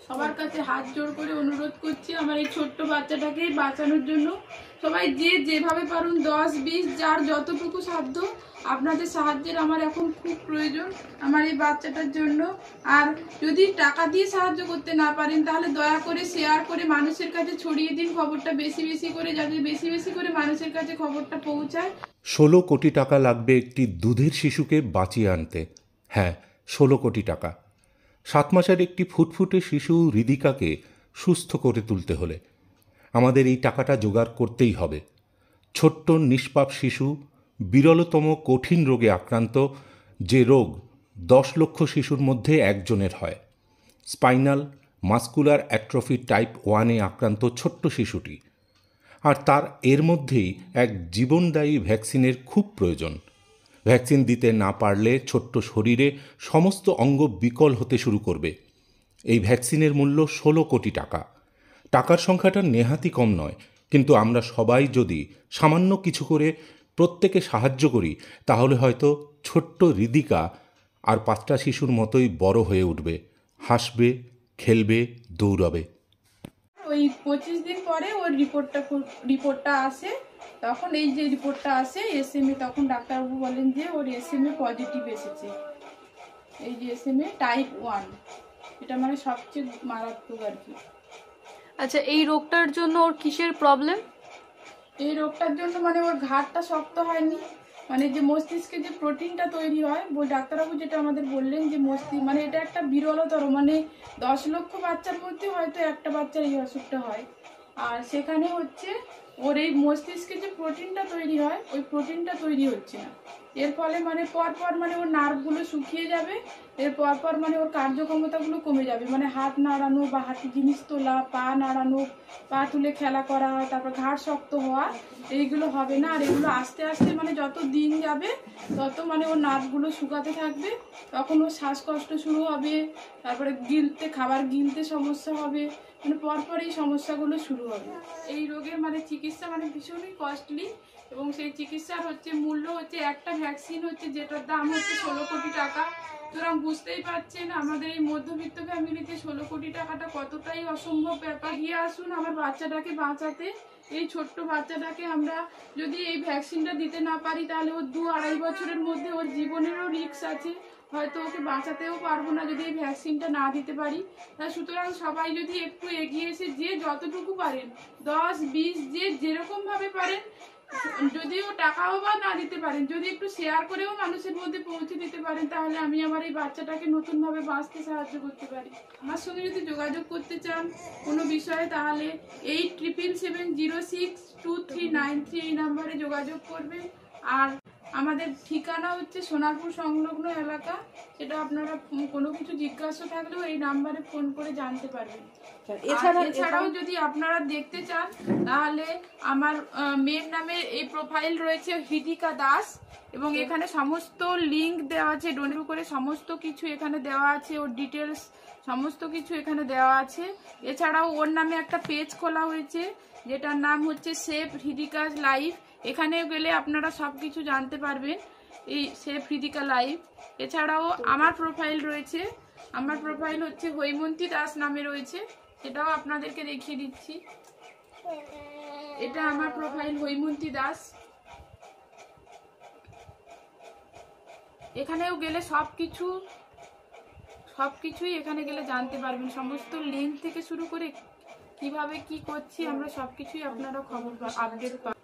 সবার কাছে হাত জোড় করে অনুরোধ করছি আমার এই ছোট্ট বাচ্চাটাকে বাঁচানোর জন্য সবাই যেভাবে পারুন 10-20 যার যতটুকু সাধ্য আপনাদের সাহায্যের আমার এখন খুব প্রয়োজন আমার এই বাচ্চাটার জন্য। আর যদি টাকা দিয়ে সাহায্য করতে না পারেন তাহলে দয়া করে শেয়ার করে মানুষের কাছে ছড়িয়ে দিন খবরটা বেশি বেশি করে, যাতে বেশি বেশি করে মানুষের কাছে খবরটা পৌঁছায়। 16 কোটি টাকা লাগবে একটি দুধের শিশুকে বাঁচিয়ে আনতে। হ্যাঁ, 16 কোটি টাকা। 7 মাসের একটি ফুটফুটে শিশু হৃদিকাকে সুস্থ করে তুলতে হলে আমাদের এই টাকাটা জোগাড় করতেই হবে। ছোট্ট নিষ্পাপ শিশু বিরলতম কঠিন রোগে আক্রান্ত, যে রোগ 10 লক্ষ শিশুর মধ্যে একজনের হয়। স্পাইনাল মাস্কুলার অ্যাট্রফি টাইপ 1-এ আক্রান্ত ছোট্ট শিশুটি, আর তার এর মধ্যেই এক জীবনদায়ী ভ্যাকসিনের খুব প্রয়োজন। ভ্যাকসিন দিতে না পারলে ছোট্ট শরীরে সমস্ত অঙ্গ বিকল হতে শুরু করবে। এই ভ্যাকসিনের মূল্য 16 কোটি টাকা। টাকার সংখ্যাটা নেহাতি কম নয়, কিন্তু আমরা সবাই যদি সামান্য কিছু করে প্রত্যেকে সাহায্য করি তাহলে হয়তো ছোট্ট হৃদিকা আর 5টা শিশুর মতোই বড় হয়ে উঠবে, হাসবে, খেলবে, দৌড়াবে। ওই 25 দিন পরে ওর রিপোর্টটা আসে, তখন এই যে রিপোর্টটা আসে SMA, তখন ডাক্তারবাবু বলেন যে ওর SMA পজিটিভ এসেছে। এই যে SMA টাইপ 1, এটা মানে সবচেয়ে মারাত্মক আর কি। আচ্ছা, এই রোগটার জন্য ওর কিসের প্রবলেম? এই রোগটার জন্য মানে ওর ঘাড়টা শক্ত হয়নি, মানে যে মস্তিষ্কে যে প্রোটিনটা তৈরি হয়, ডাক্তারবাবু যেটা আমাদের বললেন যে মানে এটা একটা বিরলতর, মানে 10 লক্ষ বাচ্চার মধ্যে হয়তো একটা বাচ্চার এই অসুখটা হয়। আর সেখানে হচ্ছে ওর এই মস্তিষ্কে যে প্রোটিনটা তৈরি হয় ওই প্রোটিনটা তৈরি হচ্ছে না। এর ফলে মানে পরপর মানে ওর নার্ভগুলো শুকিয়ে যাবে, এর পরপর মানে ওর কার্যক্ষমতাগুলো কমে যাবে, মানে হাত নাড়ানো বা হাতে জিনিস তোলা, পা নাড়ানো, পা তুলে খেলা করা, তারপর ঘাড় শক্ত হওয়া, এইগুলো হবে না। আর এগুলো আস্তে আস্তে মানে যত দিন যাবে তত মানে ওর নার্ভগুলো শুকাতে থাকবে, তখন ওর শ্বাসকষ্ট শুরু হবে, তারপরে খাবার গিলতে সমস্যা হবে, মানে পরপর এই সমস্যাগুলো শুরু হবে। এই রোগের মানে চিকিৎসা মানে ভীষণই কস্টলি, এবং সেই চিকিৎসার হচ্ছে মূল্য হচ্ছে একটা ভ্যাকসিন হচ্ছে যেটার দাম হচ্ছে 16 কোটি টাকা। সুতরাং বুঝতেই পারছেন আমাদের এই মধ্যবিত্ত ফ্যামিলিতে 16 কোটি টাকাটা কতটাই অসম্ভব ব্যাপার। গিয়ে আসুন আমার বাচ্চাটাকে বাঁচাতে। এই ছোট্ট বাচ্চাটাকে আমরা যদি এই ভ্যাকসিনটা দিতে না পারি তাহলে ওর 2-2.5 বছরের মধ্যে ওর জীবনেরও রিস্ক আছে, হয়তো ওকে বাঁচাতেও পারবো না যদি এই ভ্যাকসিনটা না দিতে পারি। সুতরাং সবাই যদি একটু এগিয়ে এসে যে যতটুকু পারেন 10-20 যে যেরকম ভাবে পারেন, যদিও টাকাও বা না দিতে পারেন, যদি একটু শেয়ার করেও মানুষের মধ্যে পৌঁছে দিতে পারেন তাহলে আমি আমার এই বাচ্চাটাকে নতুন ভাবে বাঁচতে সাহায্য করতে পারি। আমার সঙ্গে যদি যোগাযোগ করতে চান কোনো বিষয়ে তাহলে 8777062393 এই নাম্বারে যোগাযোগ করবেন। আর আমাদের ঠিকানা হচ্ছে সোনারপুর সংলগ্ন এলাকা, সেটা আপনারা কোনো কিছু জিজ্ঞাসা থাকলেও এই নাম্বারে ফোন করে জানতে পারবেন। এছাড়াও যদি আপনারা দেখতে চান তাহলে আমার মেয়ের নামে এই প্রোফাইল রয়েছে হৃদিকা দাস, এবং এখানে সমস্ত লিংক দেওয়া আছে, ডোনেট করে সমস্ত কিছু এখানে দেওয়া আছে, ওর ডিটেলস সমস্ত কিছু এখানে দেওয়া আছে। এছাড়াও ওর নামে একটা পেজ খোলা হয়েছে যেটার নাম হচ্ছে সেভ হৃদিকাজ লাইফ, এখানে গেলে আপনারা সবকিছু জানতে পারবেন, এই সেভ হৃদিকা লাইফ। এছাড়াও আমার প্রোফাইল রয়েছে, আমার প্রোফাইল হচ্ছে হৈমন্তী দাস নামে রয়েছে, সেটাও আপনাদেরকে দেখিয়ে দিচ্ছি। এটা আমার প্রোফাইল হৈমন্তী দাস, এখানেও গেলে সবকিছুই এখানে গেলে জানতে পারবেন, সমস্ত লিঙ্ক থেকে শুরু করে কিভাবে কি করছি আমরা সবকিছুই আপনারা খবর আপডেট পাবেন।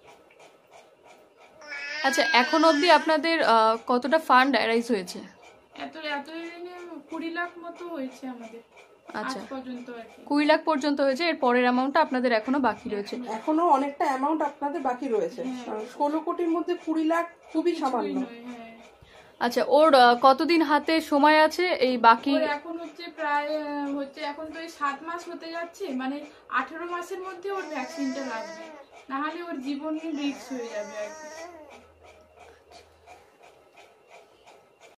আচ্ছা, এখন অবধি আপনাদের কতটা ফান্ড অ্যারাইজ হয়েছে? এত 20 লাখ মতো হয়েছে আমাদের। আচ্ছা, আজ পর্যন্ত 20 লাখ পর্যন্ত হয়েছে, এর পরের অ্যামাউন্টটা আপনাদের এখনো বাকি রয়েছে। এখনো অনেকটা অ্যামাউন্ট আপনাদের বাকি রয়েছে। 16 কোটির মধ্যে 20 লাখ খুবই সামান্য। আচ্ছা, ওর কতদিন হাতে সময় আছে এই বাকি? এখন হচ্ছে প্রায় এখন তো এই 7 মাস হতে যাচ্ছে, মানে 18 মাসের মধ্যে ওর ভ্যাকসিনটা লাগবে, নাহলে ওর জীবন রিস্ক হয়ে যাবে আর কি।